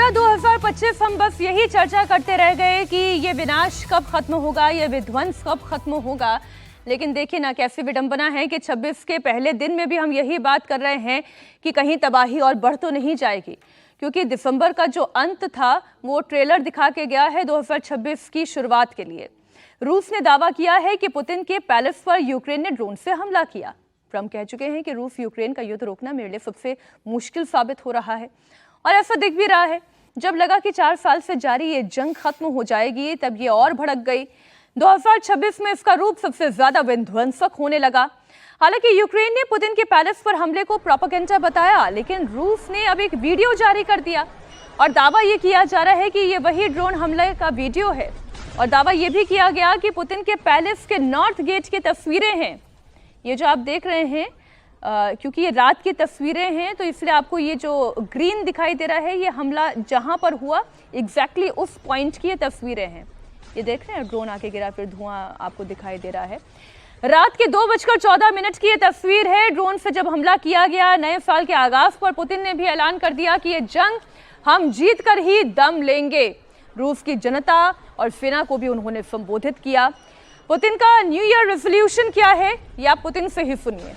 पूरा 2025 हम बस यही चर्चा करते रह गए कि ये विनाश कब खत्म होगा, ये विध्वंस कब खत्म होगा। लेकिन देखिए ना कैसी विडंबना है कि 26 के पहले दिन में भी हम यही बात कर रहे हैं कि कहीं तबाही और बढ़ तो नहीं जाएगी, क्योंकि दिसंबर का जो अंत था वो ट्रेलर दिखा के गया है 2026 की शुरुआत के लिए। रूस ने दावा किया है कि पुतिन के पैलेस पर यूक्रेन ने ड्रोन से हमला किया। ट्रंप कह चुके हैं कि रूस यूक्रेन का युद्ध रोकना मेरे लिए सबसे मुश्किल साबित हो रहा है, और ऐसा दिख भी रहा है। जब लगा कि 4 साल से जारी ये जंग खत्म हो जाएगी, तब ये और भड़क गई। 2026 में इसका रूप सबसे ज्यादा विध्वंसक होने लगा। हालांकि यूक्रेन ने पुतिन के पैलेस पर हमले को प्रोपेगेंडा बताया, लेकिन रूस ने अब एक वीडियो जारी कर दिया और दावा ये किया जा रहा है कि ये वही ड्रोन हमले का वीडियो है। और दावा ये भी किया गया कि पुतिन के पैलेस के नॉर्थ गेट की तस्वीरें हैं। ये जो आप देख रहे हैं, क्योंकि ये रात की तस्वीरें हैं तो इसलिए आपको ये जो ग्रीन दिखाई दे रहा है, ये हमला जहां पर हुआ एग्जैक्टली उस पॉइंट की ये तस्वीरें हैं। ये देख रहे हैं, ड्रोन आके गिरा, फिर धुआं आपको दिखाई दे रहा है। रात के 2:14 की ये तस्वीर है, ड्रोन से जब हमला किया गया। नए साल के आगाज पर पुतिन ने भी ऐलान कर दिया कि ये जंग हम जीत कर ही दम लेंगे। रूस की जनता और सेना को भी उन्होंने संबोधित किया। पुतिन का न्यू ईयर रेजोल्यूशन क्या है, ये आप पुतिन से ही सुनिए।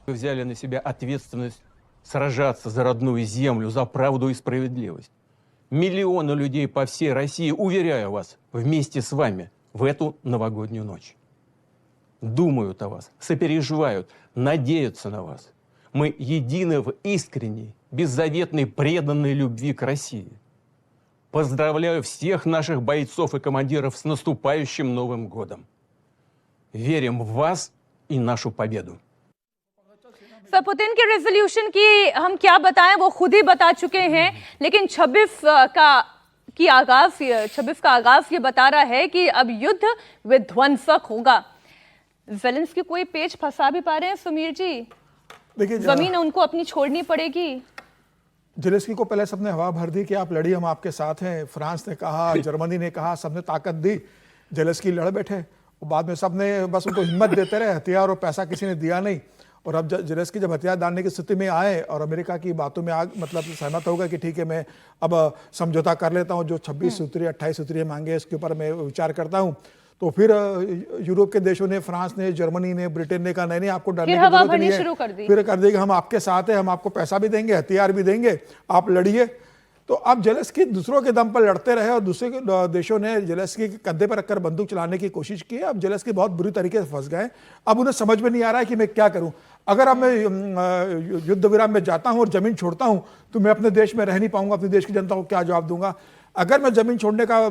Вы взяли на себя ответственность сражаться за родную землю, за правду и справедливость. Миллионы людей по всей России, уверяю вас, вместе с вами в эту новогоднюю ночь. Думают о вас, сопереживают, надеются на вас. Мы едины в искренней, беззаветной, преданной любви к России. Поздравляю всех наших бойцов и командиров с наступающим Новым годом. Верим в вас и нашу победу. पुतिन के रेजोल्यूशन की हम क्या बताएं, वो खुद ही बता चुके हैं। लेकिन 26 का आगाज ये बता रहा है कि अब युद्ध विध्वंसक होगा। ज़ेलेंस्की कोई पेच फंसा भी पा रहे हैं समीर जी? देखिए, जमीन उनको अपनी छोड़नी पड़ेगी। ज़ेलेंस्की को पहले सबने हवा भर दी कि आप लड़िए, हम आपके साथ हैं। फ्रांस ने कहा, जर्मनी ने कहा, सबने ताकत दी। ज़ेलेंस्की लड़ बैठे और बाद में सबने बस उनको हिम्मत देते रहे, हथियार और पैसा किसी ने दिया नहीं। और अब ज़ेलेंस्की जब हथियार डालने की स्थिति में आए और अमेरिका की बातों में मतलब सहमत हो गए कि ठीक है, मैं अब समझौता कर लेता हूं, जो 26 सूत्रीय 28 सूत्रीय मांगे इसके ऊपर मैं विचार करता हूं, तो फिर यूरोप के देशों ने, फ्रांस ने, जर्मनी ने, ब्रिटेन ने कहा नहीं आपको डरने की जरूरत नहीं है। फिर कर देगी, हम आपके साथ हैं, हम आपको पैसा भी देंगे, हथियार भी देंगे, आप लड़िए। तो अब ज़ेलेंस्की दूसरों के दम पर लड़ते रहे और दूसरे देशों ने ज़ेलेंस्की के कंधे पर रखकर बंदूक चलाने की कोशिश की। अब ज़ेलेंस्की बहुत बुरी तरीके से फंस गए। अब उन्हें समझ में नहीं आ रहा है कि मैं क्या करूं। अगर अब मैं युद्ध विराम में जाता हूं और जमीन छोड़ता हूं तो मैं अपने देश में रह नहीं पाऊंगा, अपने देश की जनता को क्या जवाब दूंगा। अगर मैं जमीन छोड़ने का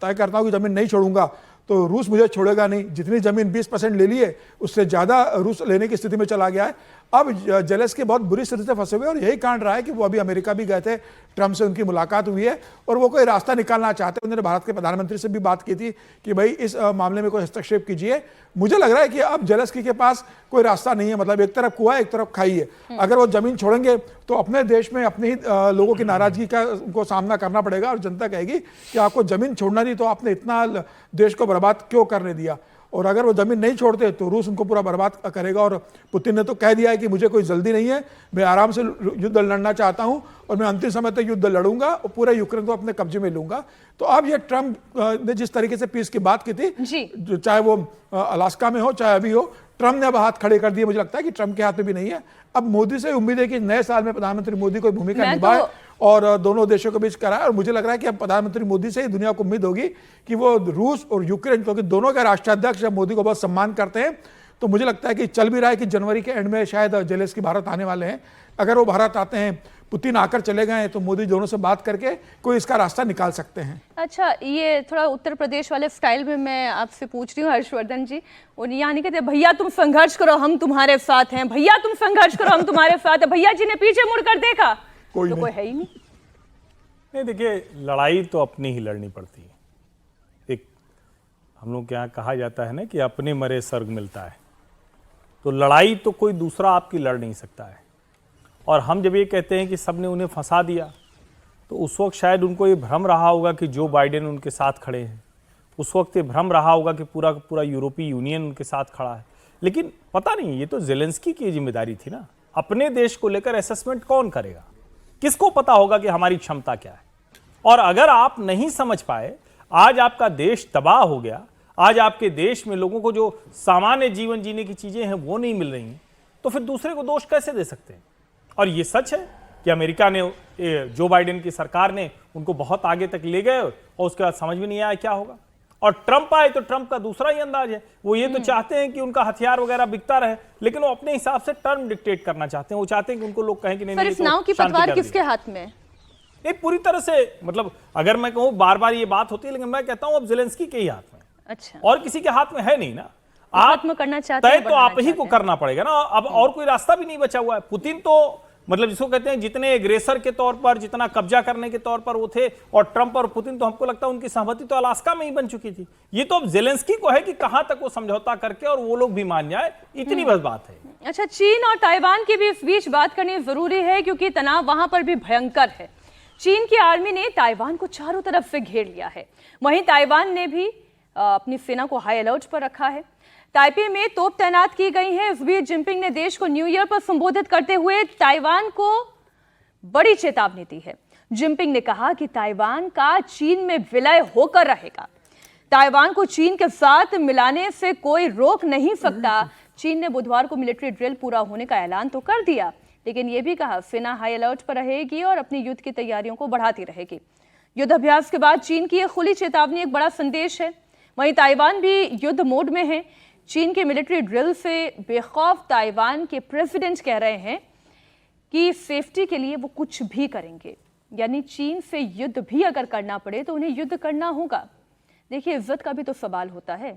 तय करता हूं कि जमीन नहीं छोड़ूंगा तो रूस मुझे छोड़ेगा नहीं। जितनी जमीन 20% ले लिए उससे ज़्यादा रूस लेने की स्थिति में चला गया है। अब ज़ेलेंस्की बहुत बुरी स्थिति से फंसे हुए और यही कारण रहा है कि वो अभी अमेरिका भी गए थे, ट्रंप से उनकी मुलाकात हुई है और वो कोई रास्ता निकालना चाहते हैं। उन्होंने भारत के प्रधानमंत्री से भी बात की थी कि भाई इस मामले में कोई हस्तक्षेप कीजिए। मुझे लग रहा है कि अब ज़ेलेंस्की के पास कोई रास्ता नहीं है, मतलब एक तरफ कुआं एक तरफ खाई है। अगर वो जमीन छोड़ेंगे तो अपने देश में अपने ही लोगों की नाराजगी का उनको सामना करना पड़ेगा और जनता कहेगी कि आपको जमीन छोड़ना नहीं तो आपने इतना देश को बर्बाद क्यों करने दिया। और अगर वो जमीन नहीं छोड़ते तो रूस उनको पूरा बर्बाद करेगा। और पुतिन ने तो कह दिया है कि मुझे कोई जल्दी नहीं है, मैं आराम से युद्ध लड़ना चाहता हूं और मैं अंतिम समय तक युद्ध लड़ूंगा और पूरे यूक्रेन को अपने कब्जे में लूंगा। तो अब ये ट्रंप ने जिस तरीके से पीस की बात की थी, चाहे वो अलास्का में हो चाहे अभी हो, ट्रंप ने अब हाथ खड़े कर दिए। मुझे लगता है कि ट्रंप के हाथ में भी नहीं है। अब मोदी से उम्मीद है कि नए साल में प्रधानमंत्री मोदी कोई भूमिका निभाए और दोनों देशों के बीच कराए। और मुझे लग रहा है कि अब प्रधानमंत्री मोदी से ही दुनिया को उम्मीद होगी कि वो रूस और यूक्रेन, क्योंकि दोनों के राष्ट्राध्यक्ष जब मोदी को बहुत सम्मान करते हैं, तो मुझे लगता है कि चल भी रहा है कि जनवरी के एंड में शायद ज़ेलेंस्की भारत आने वाले हैं। अगर वो भारत आते हैं, पुतिन आकर चले गए तो मोदी दोनों से बात करके कोई इसका रास्ता निकाल सकते हैं। अच्छा, ये थोड़ा उत्तर प्रदेश वाले स्टाइल में मैं आपसे पूछ रही हूँ हर्षवर्धन जी। और यहाँ नहीं कहते भैया तुम संघर्ष करो हम तुम्हारे साथ हैं, भैया तुम संघर्ष करो हम तुम्हारे साथ हैं। भैया जी ने पीछे मुड़कर देखा तो कोई है ही नहीं। देखिए, लड़ाई तो अपनी ही लड़नी पड़ती है। एक हम लोग क्या कहा जाता है ना कि अपने मरे स्वर्ग मिलता है, तो लड़ाई तो कोई दूसरा आपकी लड़ नहीं सकता है। और हम जब ये कहते हैं कि सबने उन्हें फंसा दिया, तो उस वक्त शायद उनको ये भ्रम रहा होगा कि जो बाइडेन उनके साथ खड़े हैं, उस वक्त ये भ्रम रहा होगा कि पूरा यूरोपीय यूनियन उनके साथ खड़ा है। लेकिन पता नहीं, ये तो ज़ेलेंस्की की जिम्मेदारी थी ना। अपने देश को लेकर असेसमेंट कौन करेगा? किसको पता होगा कि हमारी क्षमता क्या है? और अगर आप नहीं समझ पाए, आज आपका देश तबाह हो गया, आज आपके देश में लोगों को जो सामान्य जीवन जीने की चीजें हैं वो नहीं मिल रही हैं, तो फिर दूसरे को दोष कैसे दे सकते हैं? और ये सच है कि अमेरिका ने, जो बाइडेन की सरकार ने उनको बहुत आगे तक ले गए और उसके बाद समझ में नहीं आया क्या होगा। और ट्रंप आए तो ट्रंप का दूसरा ही अंदाज है, वो ये तो चाहते हैं कि उनका हथियार वगैरह बिकता रहे, लेकिन वो अपने हिसाब से टर्म डिक्टेट करना चाहते हैं। वो चाहते हैं कि उनको लोग कहें कि नहीं, सर, इस नाव की पतवार किसके हाथ में है? ये पूरी तरह से, मतलब अगर मैं कहूं, बार बार ये बात होती है, लेकिन मैं कहता हूं अब ज़ेलेंस्की के ही हाथ में। अच्छा, और किसी के हाथ में है नहीं ना। आप करना चाहते हैं, तय तो आप ही को करना पड़ेगा ना। अब और कोई रास्ता भी नहीं बचा हुआ है। पुतिन तो मतलब जिसको कहते हैं जितने एग्रेसर के तौर पर, जितना कब्जा करने के तौर पर वो थे, और ट्रंप और पुतिन तो हमको लगता है उनकी सहमति तो अलास्का में ही बन चुकी थी। ये तो अब ज़ेलेंस्की को है कि कहां तक वो समझौता करके और वो लोग भी मान जाए, इतनी बस बात है। अच्छा, चीन और ताइवान के भी इस बीच बात करनी जरूरी है, क्योंकि तनाव वहां पर भी भयंकर है। चीन की आर्मी ने ताइवान को चारों तरफ से घेर लिया है, वहीं ताइवान ने भी अपनी सेना को हाई अलर्ट पर रखा है। ताइपे में तोप तैनात की गई है। इस बीच जिनपिंग ने देश को न्यू ईयर पर संबोधित करते हुए ताइवान को बड़ी चेतावनी दी है। जिनपिंग ने कहा कि ताइवान का चीन में विलय होकर रहेगा। ताइवान को चीन के साथ मिलाने से कोई रोक नहीं सकता। चीन ने बुधवार को मिलिट्री ड्रिल पूरा होने का ऐलान तो कर दिया, लेकिन यह भी कहा सेना हाई अलर्ट पर रहेगी और अपनी युद्ध की तैयारियों को बढ़ाती रहेगी। युद्ध अभ्यास के बाद चीन की यह खुली चेतावनी एक बड़ा संदेश है। वहीं ताइवान भी युद्ध मोड में है। चीन के मिलिट्री ड्रिल से बेखौफ ताइवान के प्रेसिडेंट कह रहे हैं कि सेफ्टी के लिए वो कुछ भी करेंगे, यानी चीन से युद्ध भी अगर करना पड़े तो उन्हें युद्ध करना होगा। देखिए, इज्जत का भी तो सवाल होता है,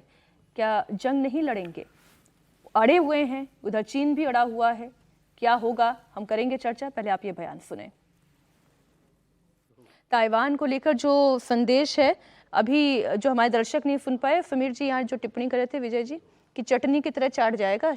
क्या जंग नहीं लड़ेंगे? अड़े हुए हैं, उधर चीन भी अड़ा हुआ है, क्या होगा? हम करेंगे चर्चा, पहले आप ये बयान सुने। ताइवान को लेकर जो संदेश है, अभी जो हमारे दर्शक नहीं सुन पाए, समीर जी यहाँ जो टिप्पणी करे थे, विजय जी, कि चटनी की तरह चाट जाएगा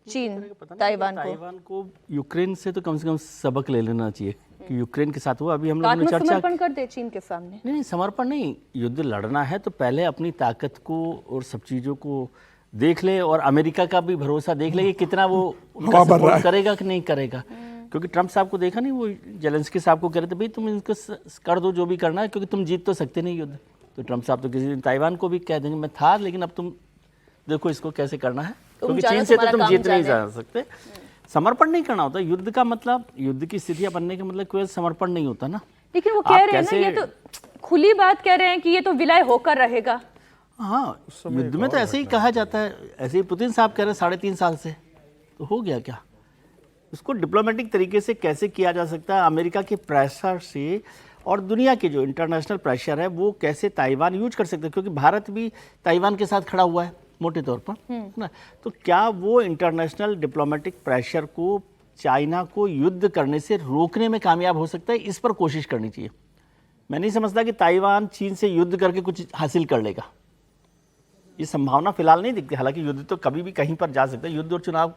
चीन ताइवान को। यूक्रेन से तो कम से कम सबक ले लेना चाहिए कि यूक्रेन के साथ हुआ। अभी हम लोगों ने चर्चा, समर्पण कर दे चीन के सामने। नहीं, समर्पण नहीं, युद्ध लड़ना है तो पहले अपनी ताकत को और सब चीज़ों को देख ले, और अमेरिका का भी भरोसा देख ले कि कितना वो उनका सपोर्ट करेगा कि नहीं करेगा। क्योंकि ट्रंप साहब को देखा नहीं, वो ज़ेलेंस्की साहब को कह रहे थे भाई तुम इनको कर दो जो भी करना है, क्योंकि तुम जीत तो सकते नहीं युद्ध। तो ट्रंप साहब तो किसी दिन ताइवान को भी कह देंगे मैं था, लेकिन अब तुम देखो इसको कैसे करना है, क्योंकि चीन से तो तुम जीत नहीं जा सकते। समर्पण नहीं करना होता युद्ध का मतलब, युद्ध की स्थितियां बनने का मतलब कोई समर्पण नहीं होता ना। लेकिन वो कह रहे हैं ना, ये तो खुली बात कह रहे हैं कि ये तो विलय होकर रहेगा। हाँ, युद्ध में तो ऐसे ही कहा जाता है, ऐसे ही पुतिन साहब कह रहे हैं 3.5 साल से, तो हो गया क्या? उसको डिप्लोमेटिक तरीके से कैसे किया जा सकता है? अमेरिका के प्रेशर से और दुनिया के जो इंटरनेशनल प्रेशर है वो कैसे ताइवान यूज कर सकते हैं, क्योंकि भारत भी ताइवान के साथ खड़ा हुआ है मोटे तौर पर, है ना। तो क्या वो इंटरनेशनल डिप्लोमेटिक प्रेशर को चाइना को युद्ध करने से रोकने में कामयाब हो सकता है? इस पर कोशिश करनी चाहिए। मैं नहीं समझता कि ताइवान चीन से युद्ध करके कुछ हासिल कर लेगा, ये संभावना फिलहाल नहीं दिखती। हालांकि युद्ध तो कभी भी कहीं पर जा सकता है, युद्ध और चुनाव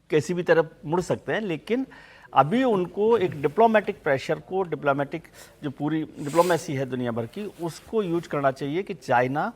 किसी भी तरफ मुड़ सकते हैं, लेकिन अभी उनको एक डिप्लोमेटिक प्रेशर को, डिप्लोमेटिक जो पूरी डिप्लोमेसी है दुनिया भर की, उसको यूज करना चाहिए कि चाइना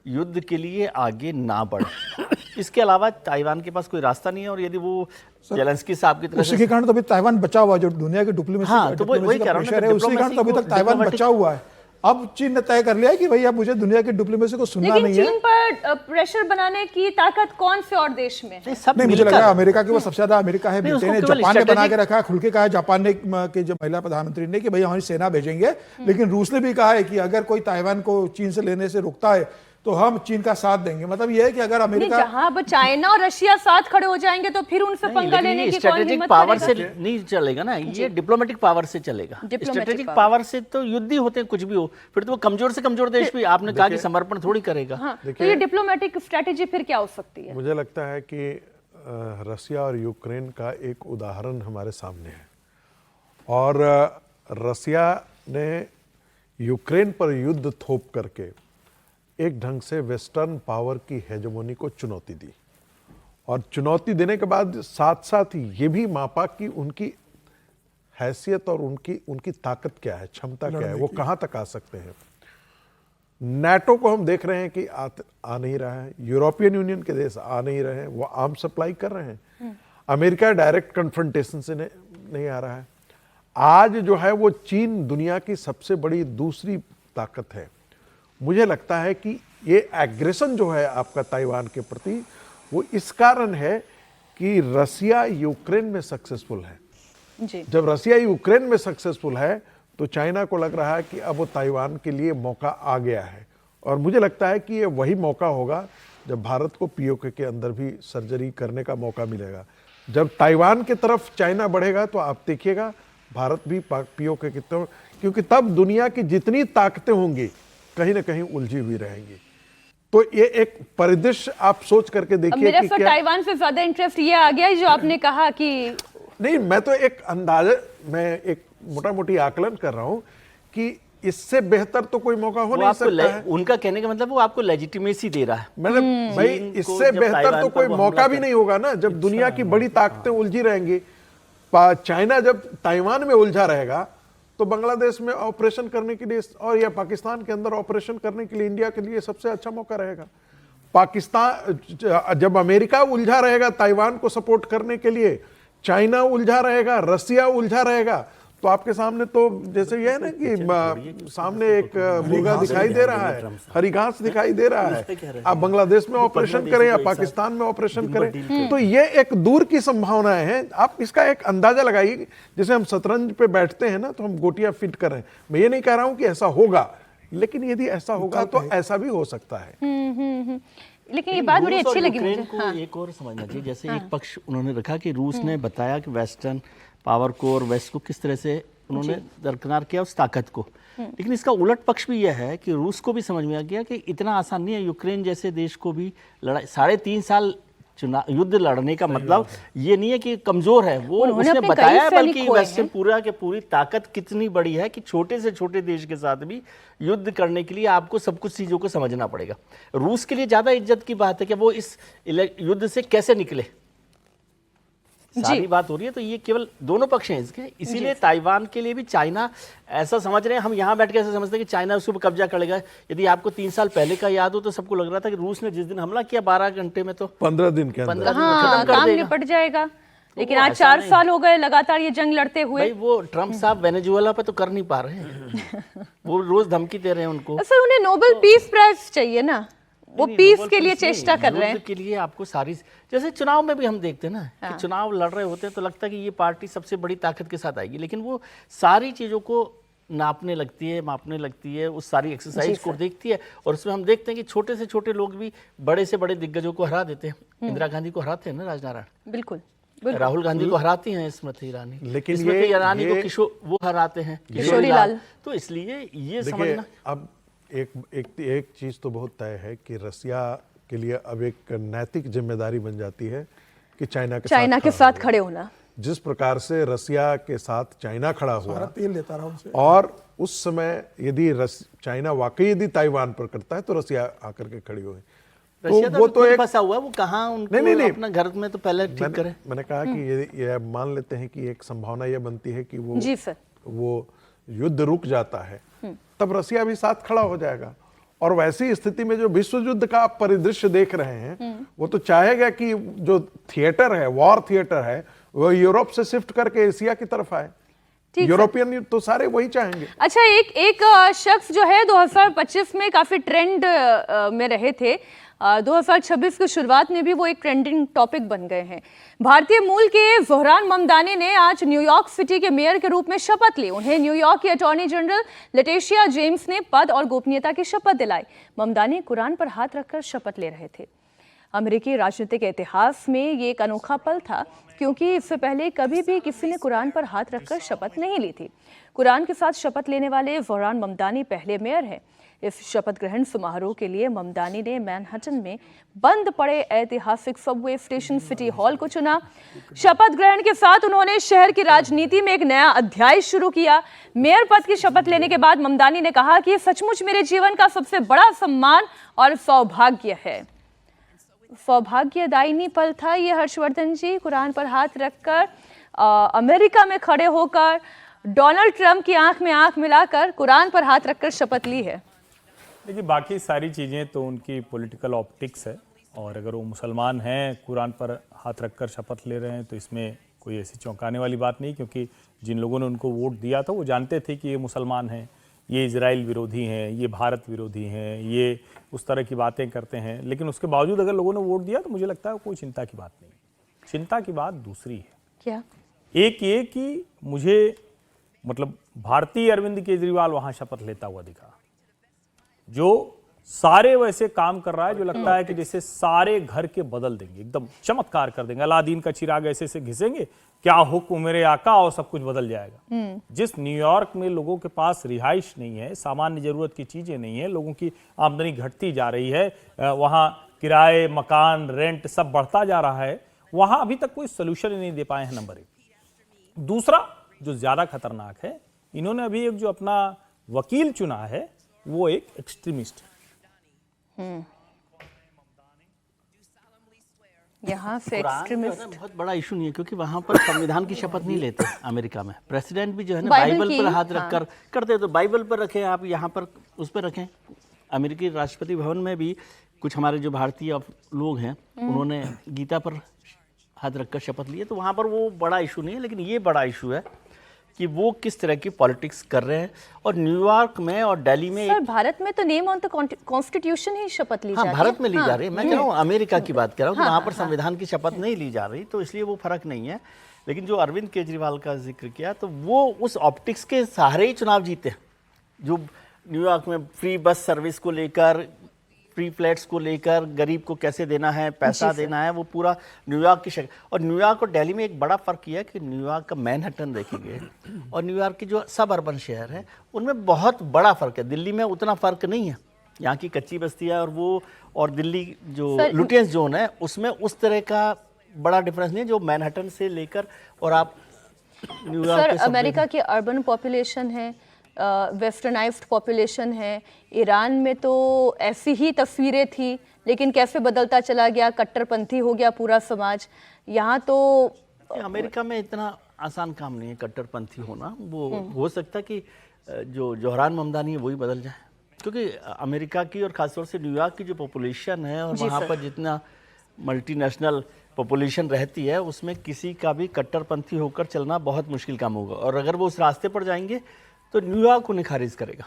युद्ध के लिए आगे ना बढ़े। इसके अलावा ताइवान के पास कोई रास्ता नहीं है। और यदि वो ज़ेलेंस्की साहब की तरह उसी के कारण तो अभी ताइवान बचा हुआ, जो दुनिया की डिप्लोमेसी हाँ, तो वही कह रहा हूं ना, उसी कारण तो अभी तक ताइवान बचा हुआ है। अब चीन ने तय कर लिया है कि भाई अब मुझे दुनिया की डिप्लोमेसी को सुनना नहीं है। चीन पर प्रेशर बनाने की ताकत कौन से और देश में है? नहीं, मुझे लग रहा है अमेरिका के वो सबसे ज्यादा अमेरिका है, ब्रिटेन है, जापान ने बना के रखा है, खुल के कहा है जापान ने के जो महिला प्रधानमंत्री ने कि भाई हमारी सेना भेजेंगे। लेकिन रूस ने भी कहा है कि अगर कोई ताइवान को चीन से लेने से रुकता है तो हम चीन का साथ देंगे। मतलब ये है कि अगर अमेरिका, जहां अब चाइना और रशिया साथ खड़े हो जाएंगे तो फिर उनसे पंगा लेने की कौन स्ट्रेटेजिक हिम्मत पावर करेगा? से नहीं चलेगा ना, ये डिप्लोमेटिक पावर से चलेगा। स्ट्रेटेजिक पावर से तो युद्ध ही होते हैं, कुछ भी हो, फिर तो वो कमजोर से कमजोर देश भी आपने कहा कि समर्पण थोड़ी करेगा। हाँ, तो ये डिप्लोमेटिक स्ट्रेटेजी फिर क्या हो सकती है? मुझे लगता है कि रसिया और यूक्रेन का एक उदाहरण हमारे सामने है, और रसिया ने यूक्रेन पर युद्ध थोप करके एक ढंग से वेस्टर्न पावर की हेजेमोनी को चुनौती दी, और चुनौती देने के बाद साथ साथ ये भी मापा कि उनकी हैसियत और उनकी ताकत क्या है, क्षमता क्या है, वो कहां तक आ सकते हैं। नाटो को हम देख रहे हैं कि आ नहीं रहा है, यूरोपियन यूनियन के देश आ नहीं रहे हैं, वो आर्म सप्लाई कर रहे हैं। अमेरिका डायरेक्ट कन्फ्रंटेशन से नहीं आ रहा है। आज जो है वो चीन दुनिया की सबसे बड़ी दूसरी ताकत है। मुझे लगता है कि ये एग्रेशन जो है आपका ताइवान के प्रति, वो इस कारण है कि रसिया यूक्रेन में सक्सेसफुल है। जी। जब रसिया यूक्रेन में सक्सेसफुल है तो चाइना को लग रहा है कि अब वो ताइवान के लिए मौका आ गया है, और मुझे लगता है कि ये वही मौका होगा जब भारत को पीओके के अंदर भी सर्जरी करने का मौका मिलेगा। जब ताइवान की तरफ चाइना बढ़ेगा तो आप देखिएगा भारत भी पीओके की तरफ, क्योंकि तब दुनिया की जितनी ताकतें होंगी कहीं ना कहीं उलझी हुई रहेंगी। तो ये एक परिदृश्य आप सोच करके अब देखिए मेरा कि फिर क्या, ताइवान से ज्यादा इंटरेस्ट ये आ गया जो आपने कहा कि नहीं, मैं तो एक अंदाजा, मैं एक मोटा मोटी आकलन कर रहा हूं कि इससे बेहतर तो कोई मौका हो वो नहीं आपको सकता है। उनका कहने का मतलब वो आपको लेजिटिमेसी दे रहा है। मतलब भाई चीन को इससे जब बेहतर ताइवान तो पर कोई वो मौका हमला भी कर- नहीं होगा ना, जब दुनिया की बड़ी ताकतें उलझी रहेंगी। चाइना जब ताइवान में उलझा रहेगा तो बांग्लादेश में ऑपरेशन करने के लिए और या पाकिस्तान के अंदर ऑपरेशन करने के लिए इंडिया के लिए सबसे अच्छा मौका रहेगा। पाकिस्तान जब अमेरिका उलझा रहेगा ताइवान को सपोर्ट करने के लिए, चाइना उलझा रहेगा, रसिया उलझा रहेगा, तो आपके सामने तो जैसे ये है ना कि सामने एक मुर्गा दिखाई दे रहा है, हरी घास दिखाई दे रहा है। आप बांग्लादेश में ऑपरेशन करें या पाकिस्तान में ऑपरेशन करें, तो ये एक दूर की संभावनाएं हैं। आप इसका एक अंदाजा लगाइए। जैसे हम शतरंज पे बैठते हैं ना, तो हम गोटियां फिट कर रहे हैं। मैं ये नहीं कह रहा हूं कि ऐसा होगा, लेकिन यदि ऐसा होगा तो ऐसा भी हो सकता है। लेकिन ये बात बड़ी रूस और अच्छी लगी यूक्रेन मुझे। को हाँ। एक और समझना चाहिए। जैसे एक पक्ष उन्होंने रखा कि रूस ने बताया कि वेस्टर्न पावर को और वेस्ट को किस तरह से उन्होंने दरकिनार किया उस ताकत को, लेकिन इसका उलट पक्ष भी यह है कि रूस को भी समझ में आ गया कि इतना आसान नहीं है यूक्रेन जैसे देश को भी लड़ाई 3.5 साल युद्ध लड़ने का मतलब ये नहीं है कि कमजोर है वो, उन्होंने उसने अपने बताया कई सैनिक बल्कि खोए वेस्टर्न हैं। पूरा के पूरी ताकत कितनी बड़ी है कि छोटे से छोटे देश के साथ भी युद्ध करने के लिए आपको सब कुछ चीजों को समझना पड़ेगा। रूस के लिए ज्यादा इज्जत की बात है कि वो इस युद्ध से कैसे निकले, सारी बात हो रही है। तो ये केवल दोनों पक्ष हैं इसके, इसीलिए ताइवान के लिए भी चाइना ऐसा समझ रहे हैं। हम यहाँ बैठ के ऐसा समझते हैं कि चाइना उसके ऊपर कब्जा करेगा। यदि आपको 3 साल पहले का याद हो तो सबको लग रहा था कि रूस ने जिस दिन हमला किया 12 घंटे में तो 15 दिन के अंदर 15 दिन में हाँ, खत्म कर काम देगा। निपट जाएगा। लेकिन वो आज ऐसा 4 नहीं। साल हो गए लगातार ये जंग लड़ते हुए। भाई वो ट्रम्प साहब वेनेजुएला पे तो कर नहीं पा रहे हैं वो रोज धमकी दे रहे हैं उनको। सर उन्हें नोबेल पीस प्राइज चाहिए ना, वो नहीं, पीस नोबेल के लिए पीस नहीं, चेष्टा कर रहे हैं। युद्ध के लिए आपको सारी, जैसे चुनाव में भी हम देखते हैं ना कि चुनाव लड़ रहे होते हैं तो लगता है कि ये पार्टी सबसे बड़ी ताकत के साथ आएगी, लेकिन वो सारी चीजों को नापने लगती है, मापने लगती है, उस सारी एक्सरसाइज को देखती है, और उसमें हम देखते हैं कि छोटे से छोटे लोग भी बड़े से बड़े दिग्गजों को हरा देते हैं। इंदिरा गांधी को हराते हैं ना राजनारायण, बिल्कुल राहुल गांधी को हराती हैं स्मृति ईरानी, लेकिन स्मृति ईरानी को ये- किशोर वो हराते हैं किशोरी लाल। तो इसलिए ये देखिए, समझना अब एक चीज तो बहुत तय है कि रसिया के लिए अब एक नैतिक जिम्मेदारी बन जाती है कि चाइना के साथ खड़े होना। जिस प्रकार से रसिया के साथ चाइना खड़ा हुआ, भारत तेल लेता रहा उनसे। और उस समय यदि चाइना वाकई यदि ताइवान पर करता है तो रसिया आकर के खड़ी हुई। रशिया वो तो एक फंसा हुआ है, वो कहाँ उनको नहीं। अपना घर में तो पहले ठीक करे। मैंने कहा कि ये मान लेते हैं कि एक संभावना ये बनती है कि जी सर। वो युद्ध रुक जाता है, तब रसिया भी साथ खड़ा हो जाएगा। और वैसी स्थिति में जो विश्व युद्ध का आप परिदृश्य देख रहे हैं, वो तो चाहेगा कि जो थिएटर है, वॉर थिएटर है, वो यूरोप से शिफ्ट करके एशिया की तरफ आए। यूरोपियन तो सारे वही चाहेंगे। अच्छा, एक शख्स जो है 2025 में काफी ट्रेंड में रहे थे, 2026 की शुरुआत में भी वो एक ट्रेंडिंग टॉपिक बन गए हैं। भारतीय मूल के ज़ोहरान ममदानी ने आज न्यूयॉर्क सिटी के मेयर के रूप में शपथ ली। उन्हें न्यूयॉर्क की अटॉर्नी जनरल लेटेशिया जेम्स ने पद और गोपनीयता की शपथ दिलाई। ममदानी कुरान पर हाथ रखकर शपथ ले रहे थे। अमेरिकी राजनीतिक इतिहास में ये एक अनोखा पल था, क्योंकि इससे पहले कभी भी किसी ने कुरान पर हाथ रखकर शपथ नहीं ली थी। कुरान के साथ शपथ लेने वाले ज़ोहरान ममदानी पहले मेयर हैं। इस शपथ ग्रहण समारोह के लिए ममदानी ने मैनहट्टन में बंद पड़े ऐतिहासिक सबवे स्टेशन सिटी हॉल को चुना। शपथ ग्रहण के साथ उन्होंने शहर की राजनीति में एक नया अध्याय शुरू किया। मेयर पद की शपथ लेने के बाद ममदानी ने कहा कि सचमुच मेरे जीवन का सबसे बड़ा सम्मान और सौभाग्य है। सौभाग्यदायिनी पल था ये हर्षवर्धन जी, कुरान पर हाथ रखकर अमेरिका में खड़े होकर डोनाल्ड ट्रंप की आंख में आंख मिलाकर कुरान पर हाथ रखकर शपथ ली है। देखिए बाकी सारी चीज़ें तो उनकी पॉलिटिकल ऑप्टिक्स है, और अगर वो मुसलमान हैं, कुरान पर हाथ रखकर शपथ ले रहे हैं, तो इसमें कोई ऐसी चौंकाने वाली बात नहीं, क्योंकि जिन लोगों ने उनको वोट दिया था वो जानते थे कि ये मुसलमान हैं, ये इजराइल विरोधी हैं, ये भारत विरोधी हैं, ये उस तरह की बातें करते हैं। लेकिन उसके बावजूद अगर लोगों ने वोट दिया तो मुझे लगता है कोई चिंता की बात नहीं। चिंता की बात दूसरी है। क्या? एक ये कि मुझे मतलब भारतीय अरविंद केजरीवाल वहां शपथ लेता हुआ दिखा, जो सारे वैसे काम कर रहा है जो लगता है कि जैसे सारे घर के बदल देंगे, एकदम चमत्कार कर देंगे, अलादीन का चिराग ऐसे से घिसेंगे, क्या हुक्म मेरे आका, और सब कुछ बदल जाएगा। जिस न्यूयॉर्क में लोगों के पास रिहाइश नहीं है, सामान्य जरूरत की चीजें नहीं है, लोगों की आमदनी घटती जा रही है, वहां किराए, मकान, रेंट सब बढ़ता जा रहा है, वहां अभी तक कोई सोल्यूशन नहीं दे पाए हैं, नंबर एक। दूसरा जो ज्यादा खतरनाक है, इन्होंने अभी एक जो अपना वकील चुना है वो एक एक्सट्रीमिस्ट है। यहाँ से कुरान जो है ना, एक्सट्रीमिस्ट बहुत बड़ा इशू नहीं है, क्योंकि वहां पर संविधान की शपथ नहीं लेते अमेरिका में। प्रेसिडेंट भी जो है ना बाइबल बाइबल की, पर हाथ रखकर करते, तो बाइबल पर रखें आप, यहाँ पर उस पर रखें। अमेरिकी राष्ट्रपति भवन में भी कुछ हमारे जो भारतीय लोग हैं उन्होंने गीता पर हाथ रखकर शपथ लिए, तो वहाँ पर वो बड़ा इशू नहीं है। लेकिन ये बड़ा इशू है कि वो किस तरह की पॉलिटिक्स कर रहे हैं। और न्यूयॉर्क में और दिल्ली में सर, भारत में तो नेम ऑन द कॉन्स्टिट्यूशन ही शपथ ली हाँ, जाती भारत है। में ली जा रही है। मैं कह रहा हूँ अमेरिका की बात कर रहा हूँ, तो हाँ, वहाँ पर संविधान की शपथ नहीं ली जा रही, तो इसलिए वो फर्क नहीं है। लेकिन जो अरविंद केजरीवाल का जिक्र किया, तो वो उस ऑप्टिक्स के सहारे ही चुनाव जीते हैं। जो न्यूयॉर्क में फ्री बस सर्विस को लेकर, फ्री फ्लैट्स को लेकर, गरीब को कैसे देना है, पैसा देना है, वो पूरा न्यूयॉर्क की शक्ल। और न्यूयॉर्क और दिल्ली में एक बड़ा फर्क यह है कि न्यूयॉर्क का मैनहट्टन देखेंगे और न्यूयॉर्क के जो सब अर्बन शहर है उनमें बहुत बड़ा फर्क है। दिल्ली में उतना फर्क नहीं है, यहाँ की कच्ची बस्तियाँ और वो, और दिल्ली जो लुटियंस जोन है उसमें उस तरह का बड़ा डिफरेंस नहीं है जो मैनहट्टन से लेकर और आप न्यूयॉर्क सर, अमेरिका की अर्बन पॉपुलेशन है, वेस्टर्नाइज्ड पॉपुलेशन है। ईरान में तो ऐसी ही तस्वीरें थी, लेकिन कैसे बदलता चला गया, कट्टरपंथी हो गया पूरा समाज। यहाँ तो अमेरिका में इतना आसान काम नहीं है कट्टरपंथी होना। वो हो सकता है कि जो जोहरान ममदानी है वही बदल जाए, क्योंकि अमेरिका की और खासतौर से न्यूयॉर्क की जो पॉपुलेशन है और वहाँ पर जितना मल्टीनेशनल पॉपुलेशन रहती है, उसमें किसी का भी कट्टरपंथी होकर चलना बहुत मुश्किल काम होगा। और अगर वो उस रास्ते पर जाएंगे तो न्यूयॉर्क उन्हें खारिज करेगा।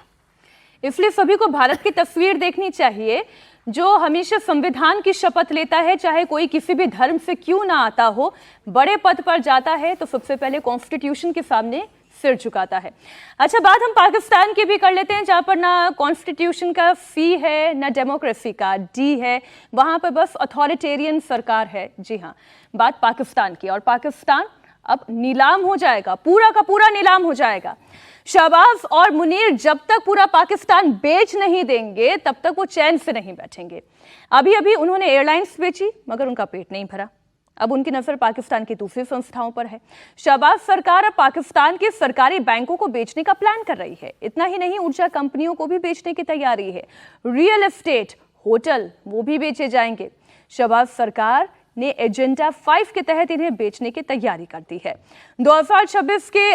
इसलिए सभी को भारत की तस्वीर देखनी चाहिए, जो हमेशा संविधान की शपथ लेता है, चाहे कोई किसी भी धर्म से क्यों ना आता हो, बड़े पद पर जाता है तो सबसे पहले कॉन्स्टिट्यूशन के सामने सिर झुकाता है। अच्छा, बात हम पाकिस्तान की भी कर लेते हैं, जहां पर ना कॉन्स्टिट्यूशन का सी है ना डेमोक्रेसी का डी है, वहां पर बस अथॉरिटेरियन सरकार है। जी हाँ, बात पाकिस्तान की, और पाकिस्तान अब नीलाम हो जाएगा, पूरा का पूरा नीलाम हो जाएगा। शहबाज और मुनीर जब तक पूरा पाकिस्तान बेच नहीं देंगे तब तक वो चैन से नहीं बैठेंगे। अभी अभी उन्होंने एयरलाइंस बेची, मगर उनका पेट नहीं भरा। अब उनकी नजर पाकिस्तान की दूसरी संस्थाओं पर है। शहबाज सरकार अब पाकिस्तान के सरकारी बैंकों को बेचने का प्लान कर रही है। इतना ही नहीं, ऊर्जा कंपनियों को भी बेचने की तैयारी है। रियल एस्टेट, होटल, वो भी बेचे जाएंगे। शहबाज सरकार ने एजेंडा 5 के तहत इन्हें बेचने की तैयारी कर दी है। 2026 के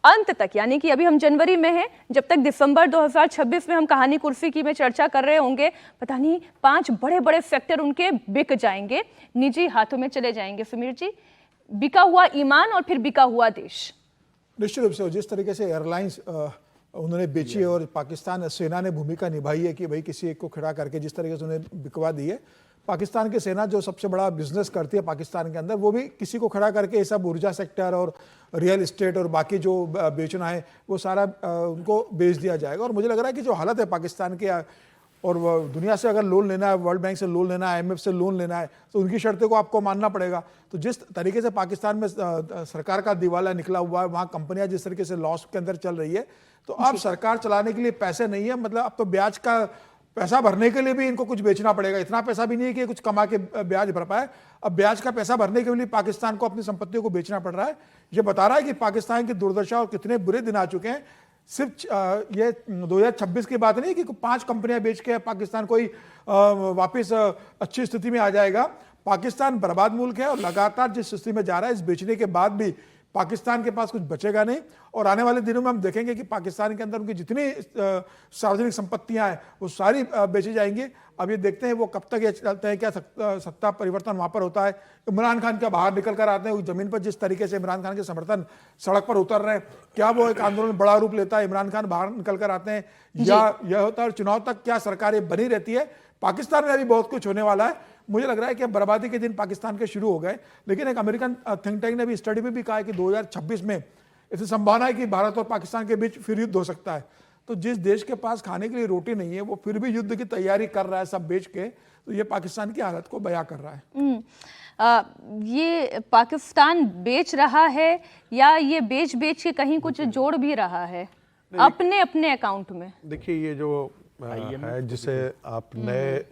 अंत तक, यानी कि अभी हम जनवरी में हैं, जब तक दिसंबर 2026 में हम कहानी कुर्सी की में चर्चा कर रहे होंगे, पता नहीं 5 बड़े बड़े सेक्टर उनके बिक जाएंगे, निजी हाथों में चले जाएंगे। सुमीर जी, बिका हुआ ईमान और फिर बिका हुआ देश। निश्चित रूप से जिस तरीके से एयरलाइंस उन्होंने बेची और पाकिस्तान सेना ने भूमिका निभाई है कि भाई किसी एक को खड़ा करके जिस तरीके से उन्हें बिकवा दी है। पाकिस्तान की सेना जो सबसे बड़ा बिजनेस करती है पाकिस्तान के अंदर, वो भी किसी को खड़ा करके ये सब ऊर्जा सेक्टर और रियल इस्टेट और बाकी जो बेचना है वो सारा उनको बेच दिया जाएगा। और मुझे लग रहा है कि जो हालत है पाकिस्तान के, और दुनिया से अगर लोन लेना है, वर्ल्ड बैंक से लोन लेना है, IMF से लोन लेना है, तो उनकी शर्तें को आपको मानना पड़ेगा। तो जिस तरीके से पाकिस्तान में सरकार का दिवाला निकला हुआ है, वहाँ कंपनियां जिस तरीके से लॉस के अंदर चल रही है, तो अब सरकार चलाने के लिए पैसे नहीं है। मतलब अब तो ब्याज का पैसा भरने के लिए भी इनको कुछ बेचना पड़ेगा। इतना पैसा भी नहीं है कि कुछ कमा के ब्याज भर पाए। अब ब्याज का पैसा भरने के लिए पाकिस्तान को अपनी संपत्तियों को बेचना पड़ रहा है। ये बता रहा है कि पाकिस्तान की दुर्दशा और कितने बुरे दिन आ चुके हैं। सिर्फ ये 2026 की बात नहीं कि 5 कंपनियां बेच के पाकिस्तान कोई वापस अच्छी स्थिति में आ जाएगा। पाकिस्तान बर्बाद मुल्क है और लगातार जिस स्थिति में जा रहा है, इस बेचने के बाद भी पाकिस्तान के पास कुछ बचेगा नहीं। और आने वाले दिनों में हम देखेंगे कि पाकिस्तान के अंदर उनकी जितनी सार्वजनिक संपत्तियां हैं वो सारी बेची जाएंगी। अब ये देखते हैं वो कब तक ये चलते हैं, क्या सत्ता परिवर्तन वहां पर होता है। इमरान खान क्या बाहर निकल कर आते हैं, उस जमीन पर जिस तरीके से इमरान खान के समर्थन सड़क पर उतर रहे हैं, क्या वो एक आंदोलन बड़ा रूप लेता है, इमरान खान बाहर निकल कर आते हैं, या यह होता है और चुनाव तक क्या सरकार ये बनी रहती है। पाकिस्तान में अभी बहुत कुछ होने वाला है। मुझे लग रहा है कि बर्बादी के दिन पाकिस्तान के शुरू हो गए, लेकिन एक अमेरिकन थिंक टैंक ने भी स्टडी में भी कहा है कि 2026 में ऐसी संभावना है कि भारत और पाकिस्तान के बीच फिर युद्ध हो सकता है। तो जिस देश के पास खाने के लिए रोटी नहीं है वो फिर भी युद्ध की तैयारी कर रहा है सब बेच के, तो ये पाकिस्तान की हालत को बयां कर रहा है। ये पाकिस्तान बेच रहा है या ये बेच के कहीं कुछ जोड़ भी रहा है अपने अपने अकाउंट में? देखिए, ये जो है जिसे आप नए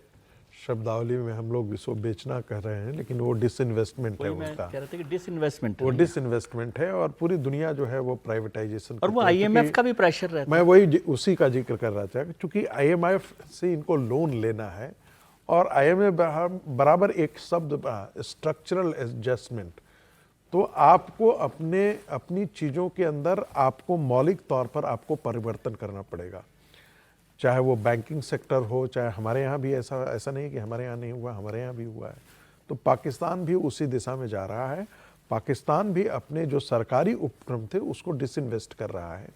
शब्दावली में हम लोग इसको बेचना कह रहे हैं, लेकिन वो डिसइन्वेस्टमेंट है उसका। कह रहे थे कि डिसइन्वेस्टमेंट वो डिसइन्वेस्टमेंट है और पूरी दुनिया जो है वो प्राइवेटाइजेशन, और वो आईएमएफ का भी प्रेशर रहता है। मैं वही उसी का जिक्र कर रहा था, क्योंकि आईएमएफ से इनको लोन लेना है और आईएमएफ बराबर एक शब्द स्ट्रक्चरल एडजस्टमेंट। तो आपको अपनी चीज़ों के अंदर आपको मौलिक तौर पर आपको परिवर्तन करना पड़ेगा, चाहे वो बैंकिंग सेक्टर हो, चाहे हमारे यहाँ भी ऐसा नहीं कि हमारे यहाँ नहीं हुआ, हमारे यहाँ भी हुआ है। तो पाकिस्तान भी उसी दिशा में जा रहा है। पाकिस्तान भी अपने जो सरकारी उपक्रम थे उसको डिसइन्वेस्ट कर रहा है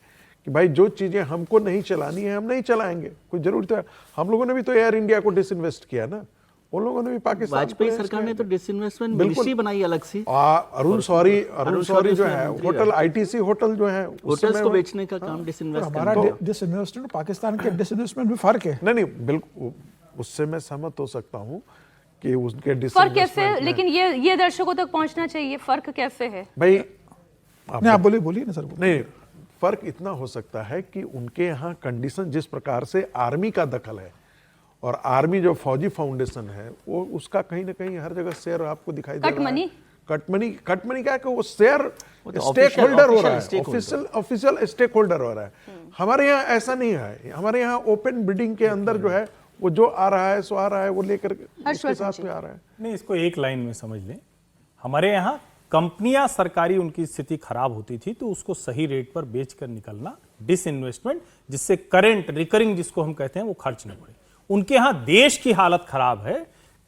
कि भाई जो चीज़ें हमको नहीं चलानी है हम नहीं चलाएंगे, कोई जरूरत है। हम लोगों ने भी तो एयर इंडिया को डिसइन्वेस्ट किया ना, उन लोगों ने भी पाकिस्तान। वाजपेयी सरकार ने तो डिसइन्वेस्टमेंट मिनिस्ट्री बनाई अलग सी। अरुण सॉरी जो है होटल, आईटीसी होटल जो है, होटल्स को बेचने का काम डिसइन्वेस्ट करना। हमारा डिसइन्वेस्टमेंट पाकिस्तान के डिसइन्वेस्टमेंट में फर्क है। नहीं, बिल्कुल उससे मैं सहमत हो सकता हूँ कि उनके फर्क कैसे, लेकिन ये दर्शकों तक पहुंचना चाहिए, फर्क कैसे है भाई? नहीं, आप बोलिए ना सर। नहीं, फर्क इतना हो सकता है कि उनके यहाँ कंडीशन जिस प्रकार से आर्मी का दखल है, और आर्मी जो फौजी फाउंडेशन है वो उसका कहीं ना कहीं हर जगह शेयर आपको दिखाई दे रहा है। कट मनी क्या है कि वो शेयर स्टेक होल्डर हो रहा है, ऑफिशियल स्टेक होल्डर हो रहा है। हमारे यहाँ ऐसा नहीं है। हमारे यहाँ ओपन बिडिंग के अंदर जो है वो जो आ रहा है सो आ रहा है, वो लेकर उसके साथ में आ रहा है। नहीं, इसको एक लाइन में समझ लें। हमारे यहाँ कंपनियां सरकारी उनकी स्थिति खराब होती थी तो उसको सही रेट पर बेचकर निकलना डिसइन्वेस्टमेंट, जिससे करंट रिकरिंग जिसको हम कहते हैं वो खर्च न पड़े। उनके यहां देश की हालत खराब है,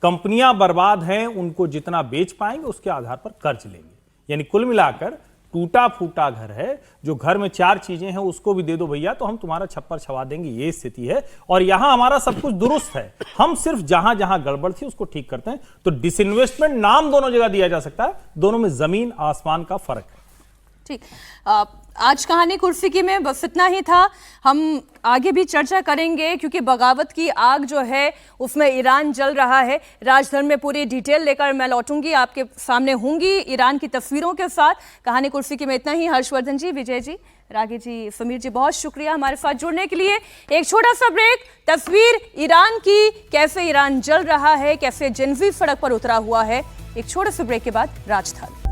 कंपनियां बर्बाद हैं, उनको जितना बेच पाएंगे उसके आधार पर कर्ज लेंगे। यानी कुल मिलाकर टूटा फूटा घर है, जो घर में 4 चीजें हैं उसको भी दे दो भैया तो हम तुम्हारा छप्पर छवा देंगे, ये स्थिति है। और यहां हमारा सब कुछ दुरुस्त है, हम सिर्फ जहां जहां गड़बड़ थी उसको ठीक करते हैं। तो डिसइन्वेस्टमेंट नाम दोनों जगह दिया जा सकता है, दोनों में जमीन आसमान का फर्क है। ठीक, आज कहानी कुर्सी की में बस इतना ही था। हम आगे भी चर्चा करेंगे क्योंकि बगावत की आग जो है उसमें ईरान जल रहा है। राजधर्म में पूरी डिटेल लेकर मैं लौटूंगी, आपके सामने होंगी ईरान की तस्वीरों के साथ। कहानी कुर्सी की में इतना ही। हर्षवर्धन जी, विजय जी, रागी जी, समीर जी, बहुत शुक्रिया हमारे साथ जुड़ने के लिए। एक छोटा सा ब्रेक। तस्वीर ईरान की, कैसे ईरान जल रहा है, कैसे जेनजी सड़क पर उतरा हुआ है। एक छोटे से ब्रेक के बाद राजधानी।